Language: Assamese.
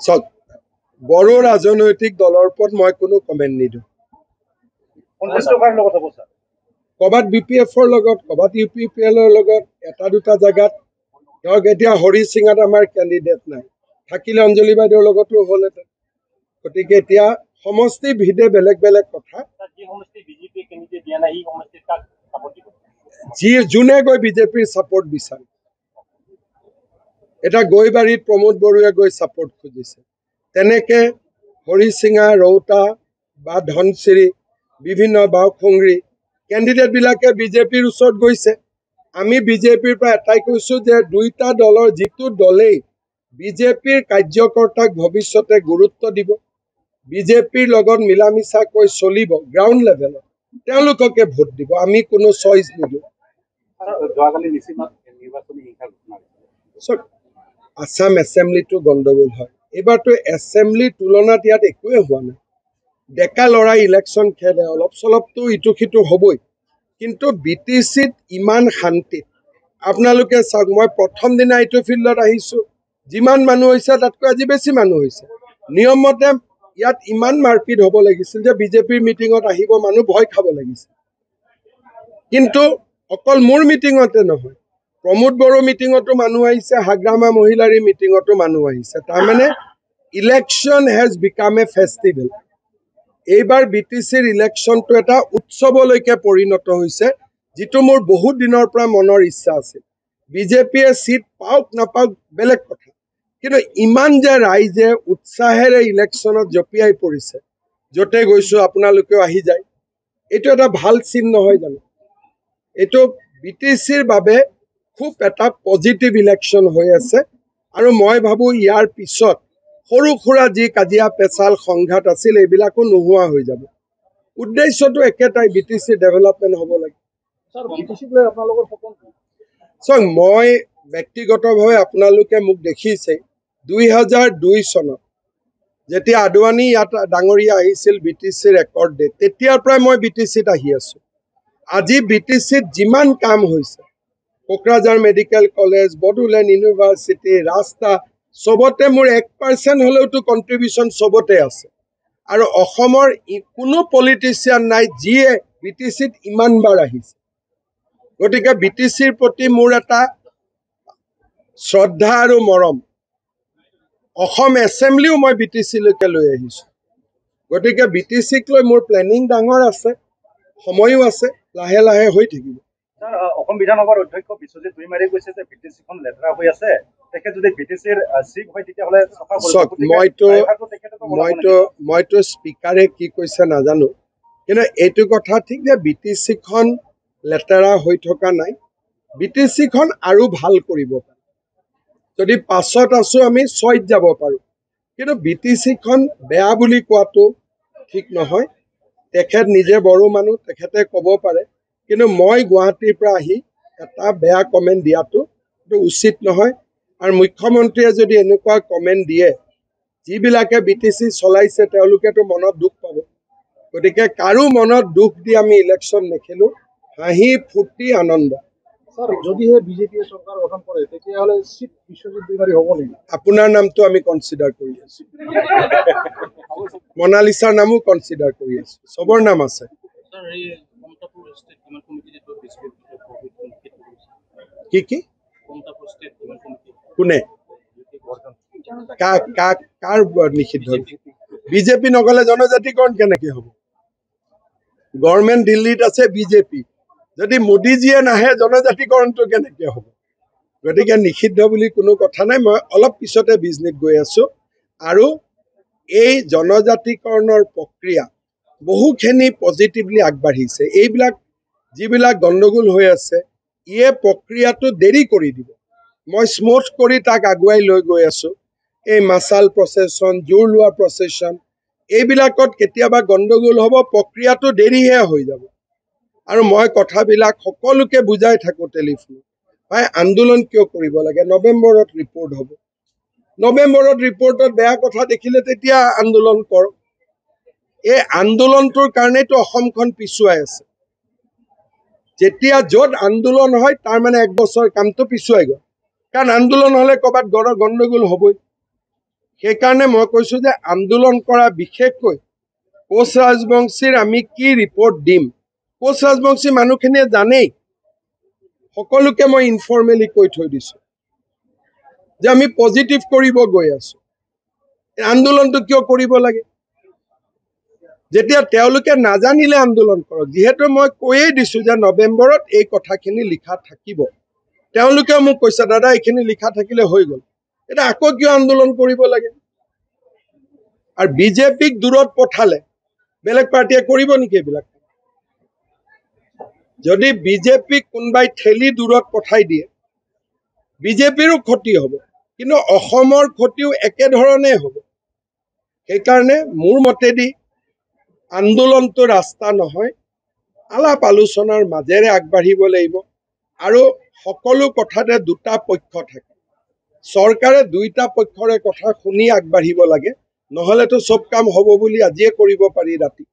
চাওক বড়ো ৰাজনৈতিক দলৰ ওপৰত মই কোনো কমেণ্ট নিদিওঁ ক'ৰবাত BPFৰ লগত ক'ৰবাত UPPLৰ লগত এটা দুটা জেগাত ধৰক এতিয়া হৰি সিঙত আমাৰ কেণ্ডিডেট নাই থাকিলে অঞ্জলি বাইদেউৰ লগতো হ'লহেঁতেন গতিকে এতিয়া সমষ্টি ভিদে বেলেগ বেলেগ কথা যোনে গৈ বিজেপিৰ ছাপৰ্ট বিচাৰে এটা গৈবাৰীত প্ৰমোদ বড়োৱে গৈ ছাপৰ্ট খুজিছে তেনেকে হৰি সিঙা ৰৌতা বা ধনচিৰি বিভিন্ন বাওখুংৰি কেণ্ডিডেটবিলাকে বিজেপিৰ ওচৰত গৈছে আমি বিজেপিৰ পৰা এটাই কৈছোঁ যে দুইটা দলৰ যিটো দলেই বিজেপিৰ কাৰ্যকৰ্তাক ভৱিষ্যতে গুৰুত্ব দিব বিজেপিৰ লগত মিলা মিছাকৈ চলিব গ্ৰাউণ্ড লেভেলত তেওঁলোককে ভোট দিব আমি কোনো চইচ নিদিওঁ আসাম এছেম্বলিটো গণ্ডগোল হয় এইবাৰতো এছেম্বলিৰ তুলনাত ইয়াত একোৱে হোৱা নাই ডেকা ল'ৰা ইলেকশ্যন খেলে অলপ চলপতো ইটো সিটো হ'বই কিন্তু BTCত ইমান শান্তিত আপোনালোকে চাওক মই প্ৰথম দিনা এইটো ফিল্ডত আহিছোঁ যিমান মানুহ হৈছে তাতকৈ আজি বেছি মানুহ হৈছে নিয়মমতে ইয়াত ইমান মাৰপিট হ'ব লাগিছিল যে বিজেপিৰ মিটিঙত আহিব মানুহ ভয় খাব লাগিছিল কিন্তু অকল মোৰ মিটিঙতে নহয় প্ৰমোদ বড়ো মিটিঙতো মানুহ আহিছে হাগ্ৰামা মহিলাৰী মিটিঙতো মানুহ আহিছে তাৰমানে election has become a festival এইবাৰ BTCৰ ইলেকশ্যনটো এটা উৎসৱলৈকে পৰিণত হৈছে যিটো মোৰ বহুত দিনৰ পৰা মনৰ ইচ্ছা আছিল বিজেপিয়ে চিট পাওক নাপাওক বেলেগ কথা কিন্তু ইমান যে ৰাইজে উৎসাহেৰে ইলেকশ্যনত জঁপিয়াই পৰিছে য'তে গৈছোঁ আপোনালোকেও আহি যায় এইটো এটা ভাল চিন নহয় জানো এইটো BTCৰ বাবে খুব এটা পজিটিভ ইলেকশ্যন হৈ আছে আৰু মই ভাবোঁ ইয়াৰ পিছত সৰু সুৰা যি কাজিয়া পেচাল সংঘাত আছিল এইবিলাকো নোহোৱা হৈ যাব উদ্দেশ্যটো একেটাই BTC ডেভেলপমেণ্ট হ'ব লাগে চাওক মই ব্যক্তিগতভাৱে আপোনালোকে মোক দেখিছে 2002 চনত যেতিয়া আদৱানী ইয়াত ডাঙৰীয়া আহিছিল BTCৰ ৰেকৰ্ড ডে তেতিয়াৰ পৰাই মই BTCত আহি আছোঁ আজি BTCত যিমান কাম হৈছে Kokrajhar medical college Bodoland university ৰাস্তা চবতে মোৰ 1% হ'লেওতো কণ্ট্ৰিবিউশ্যন চবতে আছে আৰু অসমৰ কোনো পলিটিচিয়ান নাই যিয়ে BTCত ইমানবাৰ আহিছে গতিকে BTCৰ প্ৰতি মোৰ এটা শ্ৰদ্ধা আৰু মৰম অসম এছেম্বলিও মই BTCলৈকে লৈ আহিছোঁ গতিকে BTCক লৈ মোৰ প্লেনিং ডাঙৰ আছে সময়ো আছে লাহে লাহে হৈ থাকিব অসম বিধানসভাৰ অধ্যক্ষ বিশ্বজিৎ ভূঞাই কৈছে যে BTCখন লেতেৰা হৈ আছে তেখেত যদি BTCৰ চিফ হয় তেতিয়াহ'লে মইতো স্পীকাৰে কি কৈছে নাজানো কিন্তু এইটো কথা ঠিক যে BTCখন লেতেৰা হৈ থকা নাই BTCখন আৰু ভাল কৰিব পাৰে যদি 5ত আছোঁ আমি 6ত যাব পাৰোঁ কিন্তু BTCখন বেয়া বুলি কোৱাটো ঠিক নহয় তেখেত নিজে বড়ো মানুহ তেখেতে ক'ব পাৰে কিন্তু মই গুৱাহাটীৰ পৰা আহি এটা বেয়া কমেণ্ট দিয়াটো উচিত নহয় আৰু মুখ্যমন্ত্ৰীয়ে যদি এনেকুৱা কমেণ্ট দিয়ে যিবিলাকে BTC চলাইছে তেওঁলোকেতো মনত দুখ পাব গতিকে কাৰো মনত দুখ দি আমি ইলেকশ্যন নেখেলোঁ হাঁহি ফূৰ্তি আনন্দ যদিহে বিজেপিয়ে চৰকাৰ গঠন কৰে তেতিয়াহ'লে চিফ বিশ্বজিৎ ভূঞাই হ'ব নেকি আপোনাৰ নামটো আমি কনচিডাৰ কৰি আছোঁ মনালিছাৰ নামো কনচিডাৰ কৰি আছোঁ চবৰ নাম আছে কি কি কোনে কাৰ নিষিদ্ধ বিজেপি নগলে জনজাতিকৰণ কেনেকে হ'ব গভৰ্ণমেণ্ট দিল্লীত আছে বিজেপি যদি মোদীজীয়ে নাহে জনজাতিকৰণটো কেনেকে হ'ব গতিকে নিষিদ্ধ বুলি কোনো কথা নাই মই অলপ পিছতে বিজনেছ গৈ আছোঁ আৰু এই জনজাতিকৰণৰ প্ৰক্ৰিয়া বহুখিনি পজিটিভলি আগবাঢ়িছে এইবিলাক যিবিলাক গণ্ডগোল হৈ আছে ইয়ে প্ৰক্ৰিয়াটো দেৰি কৰি দিব মই স্মুথ কৰি তাক আগুৱাই লৈ গৈ আছোঁ এই মাছাল প্ৰচেছন জোৰ লোৱা প্ৰচেছন এইবিলাকত কেতিয়াবা গণ্ডগোল হ'ব প্ৰক্ৰিয়াটো দেৰিহে হৈ যাব আৰু মই কথাবিলাক সকলোকে বুজাই থাকোঁ টেলিফোনত ভাই আন্দোলন কিয় কৰিব লাগে নৱেম্বৰত ৰিপৰ্ট হ'ব নৱেম্বৰত ৰিপৰ্টত বেয়া কথা দেখিলে তেতিয়া আন্দোলন কৰক এই আন্দোলনটোৰ কাৰণেতো অসমখন পিছুৱাই আছে যেতিয়া য'ত আন্দোলন হয় তাৰ মানে 1 বছৰ কামটো পিছুৱাই গ'ল কাৰণ আন্দোলন হ'লে ক'ৰবাত গণ্ডগোল হ'বই সেইকাৰণে মই কৈছোঁ যে আন্দোলন কৰা বিশেষকৈ কোচ ৰাজবংশীৰ আমি কি ৰিপৰ্ট দিম। কোচ ৰাজবংশী মানুহখিনিয়ে জানেই, সকলোকে মই ইনফৰ্মেলি কৈ থৈ দিছোঁ যে আমি পজিটিভ কৰিব গৈ আছোঁ। আন্দোলনটো কিয় কৰিব লাগে? যেতিয়া তেওঁলোকে নাজানিলে আন্দোলন কৰক। যিহেতু মই কৈয়ে দিছোঁ যে নৱেম্বৰত এই কথাখিনি লিখা থাকিব। তেওঁলোকেও মোক কৈছে, দাদা এইখিনি লিখা থাকিলে হৈ গ'ল, এতিয়া আকৌ কিয় আন্দোলন কৰিব লাগে? আৰু বিজেপিক দূৰত পঠালে বেলেগ পাৰ্টীয়ে কৰিব নেকি এইবিলাক? যদি বিজেপিক কোনোবাই ঠেলি দূৰত পঠাই দিয়ে, বিজেপিৰো ক্ষতি হ'ব, কিন্তু অসমৰ ক্ষতিও একেধৰণেই হ'ব। সেইকাৰণে মোৰ মতেদি আন্দোলনটো ৰাস্তা নহয়, আলাপ আলোচনাৰ মাজেৰে আগবাঢ়িব লাগিব। আৰু সকলো কথাতে দুটা পক্ষ থাকে, চৰকাৰে দুইটা পক্ষৰে কথা শুনি আগবাঢ়িব লাগে, নহ'লেতো চব কাম হ'ব বুলি আজিয়ে কৰিব পাৰি ৰাতি।